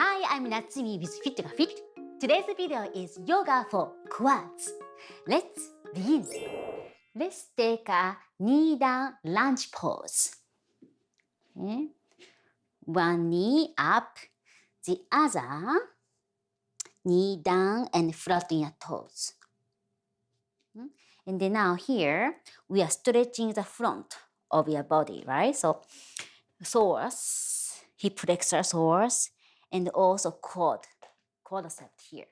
Hi, I'm Natsumi with fitYOGAfit. Today's video is yoga for quads. Let's begin. Let's take a knee down lunge pose. Okay. One knee up, the other knee down and flatten your toes. And then now here, we are stretching the front of your body, right? So psoas, hip flexor psoas, and also quadriceps here.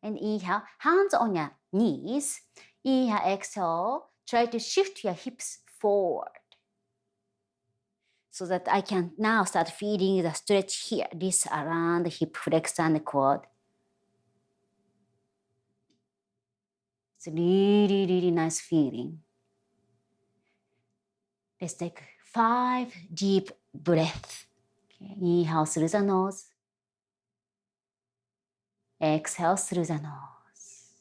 And inhale, hands on your knees. Inhale, exhale, try to shift your hips forward. So that I can now start feeling the stretch here, this around the hip flexor and the quad. It's really, really nice feeling. Let's take 5 deep breaths. Okay. Inhale through the nose. Exhale through the nose.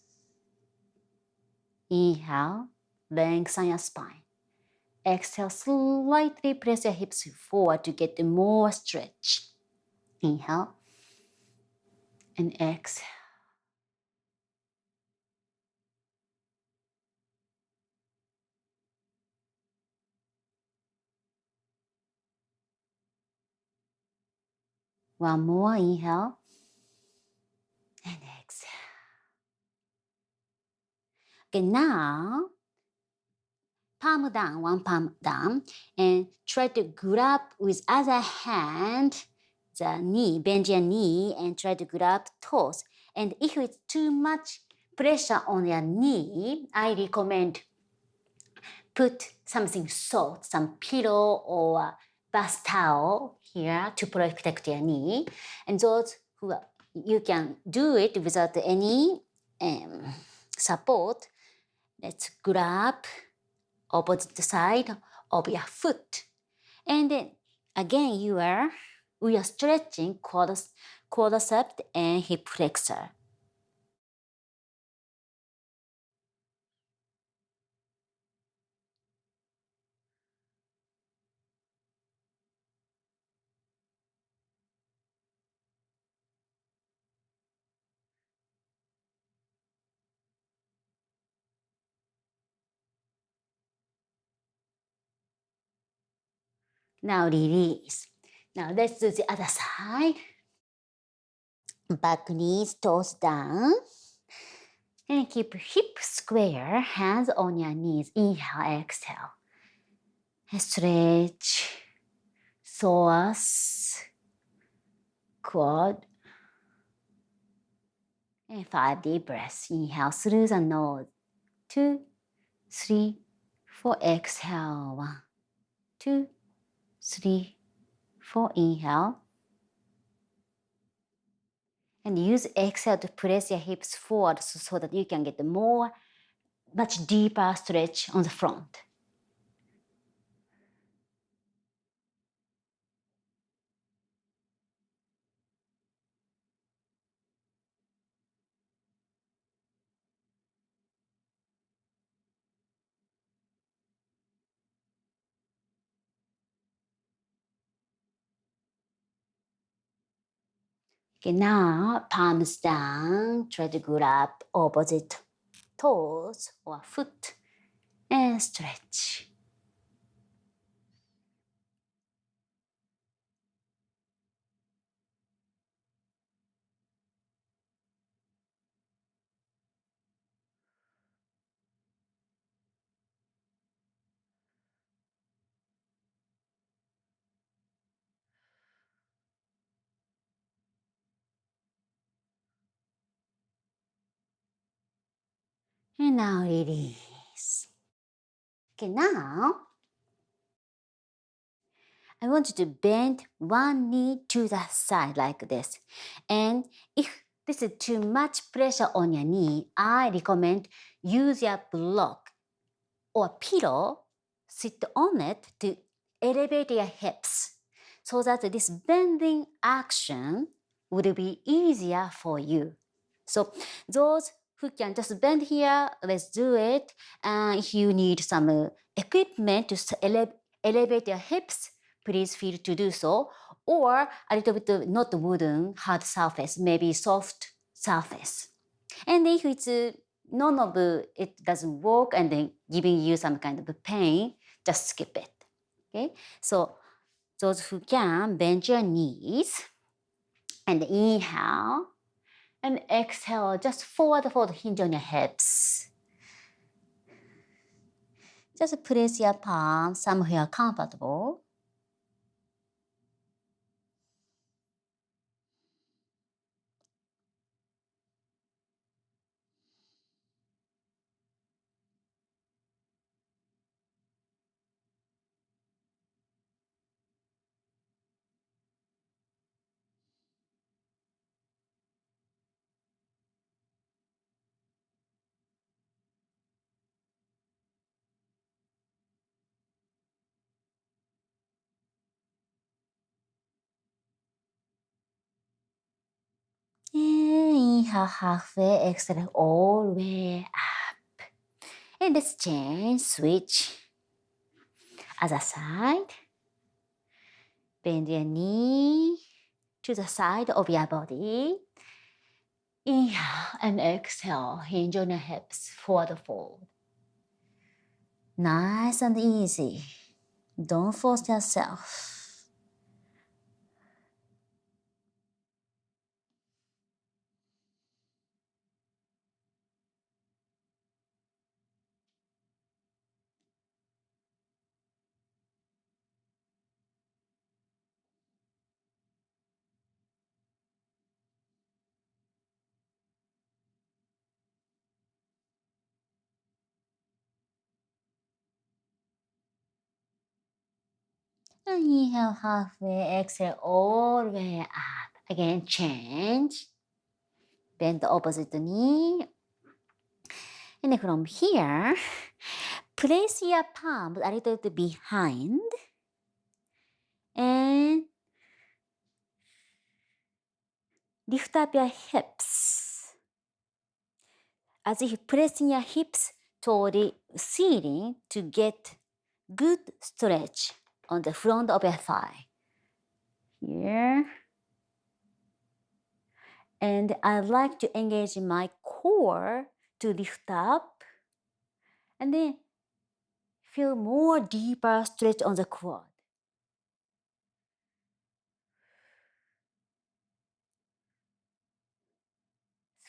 Inhale, lengthen your spine. Exhale, slightly press your hips forward to get more stretch. Inhale and exhale. One more inhale and exhale. Okay, now palm down, one palm down, and try to grab with other hand the knee, bend your knee and try to grab toes. And if it's too much pressure on your knee, I recommend put something soft, some pillow or bath towel here to protect your knee. And those who you can do it without any support, let's grab opposite side of your foot. And then again, we are stretching quadriceps and hip flexor. Now release. Now let's do the other side. Back knees, toes down. And keep hip square, hands on your knees. Inhale, exhale. And stretch, psoas, quad. And 5 deep breaths. Inhale through the nose. 2, 3, 4. Exhale. 1, 2, 3, 4. Inhale. And use exhale to press your hips forward so that you can get much deeper stretch on the front. Okay, now palms down, try to grab opposite toes or foot and stretch. And now release. Okay, now I want you to bend one knee to the side like this. And if this is too much pressure on your knee, I recommend use your block or pillow, sit on it to elevate your hips so that this bending action would be easier for you. So those who can just bend here, let's do it. If you need some equipment to elevate your hips, please feel to do so. or a little bit not wooden, hard surface, maybe soft surface. And if it's none of it doesn't work and then giving you some kind of pain, just skip it. Okay, so those who can, bend your knees and inhale and exhale, just forward fold, hinge on your hips. Just place your palm somewhere comfortable. And inhale halfway, exhale all the way up. And let's change, switch. Other side. Bend your knee to the side of your body. Inhale and exhale, hinge on your hips, forward fold. Nice and easy. Don't force yourself. And inhale halfway, exhale all the way up. Again, change. Bend the opposite knee. And then from here, place your palms a little bit behind. And lift up your hips. As if pressing your hips toward the ceiling to get good stretch on the front of your thigh. Here. And I like to engage my core to lift up and then feel more deeper stretch on the quad.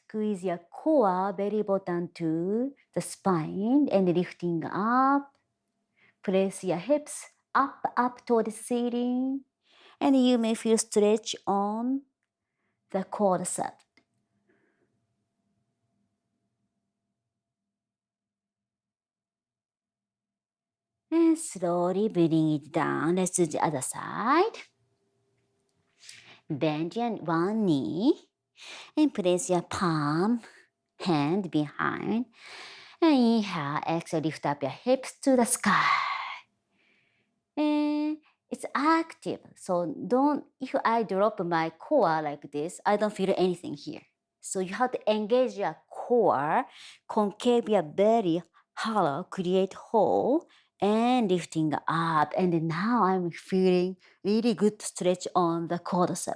Squeeze your core, belly button to the spine and lifting up. Place your hips up toward the ceiling and you may feel stretch on the quadriceps. And slowly bring it down. Let's do the other side. Bend your one knee and place your palm, hand behind. And inhale, exhale, lift up your hips to the sky. And it's active. So if I drop my core like this, I don't feel anything here. So you have to engage your core, concave your belly, hollow, create hole, and lifting up. And now I'm feeling really good stretch on the quadricep.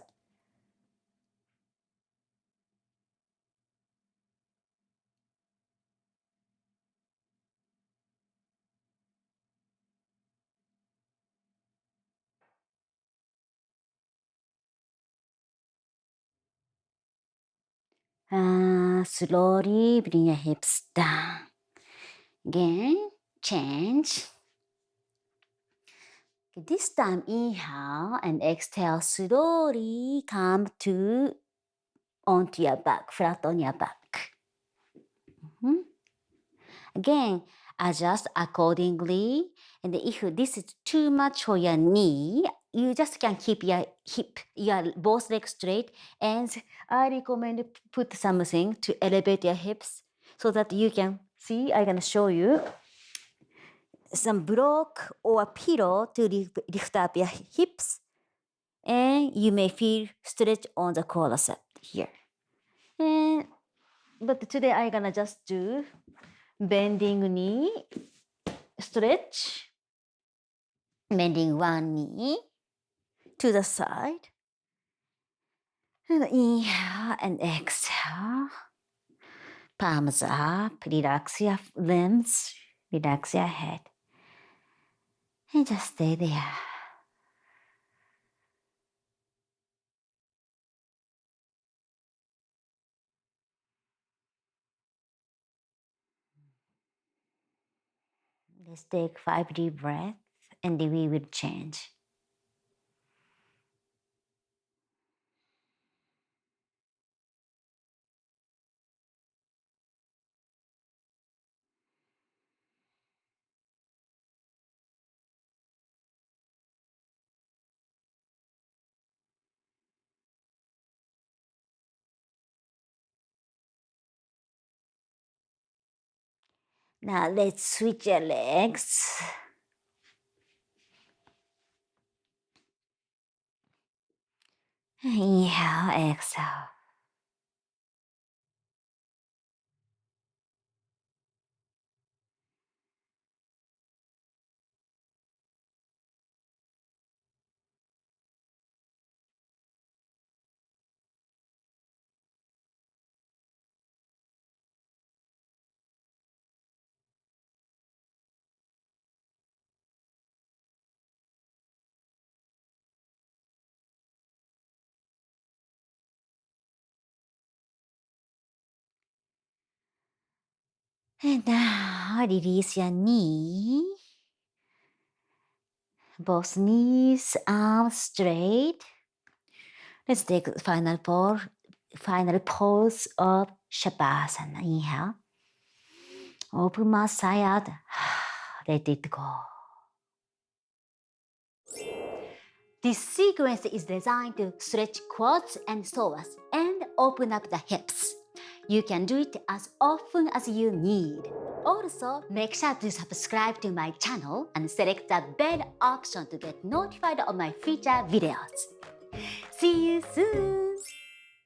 Slowly bring your hips down. Again, change. This time, inhale and exhale, slowly come onto your back, flat on your back. Again, adjust accordingly. And if this is too much for your knee, you just can keep your both legs straight. And I recommend put something to elevate your hips so that you can see. I'm gonna show you some block or pillow to lift up your hips, and you may feel stretch on the quadricep here. But today I'm gonna just do bending knee stretch, bending one knee, to the side. And inhale and exhale. Palms up, relax your limbs, relax your head. And just stay there. Let's take 5 deep breaths and then we will change. Now let's switch your legs. Inhale, exhale. And now release your knee. Both knees, arms straight. Let's take the final pose of Shavasana. Inhale. Open mouth side out. Let it go. This sequence is designed to stretch quads and psoas and open up the hips. You can do it as often as you need. Also, make sure to subscribe to my channel and select the bell option to get notified of my future videos. See you soon!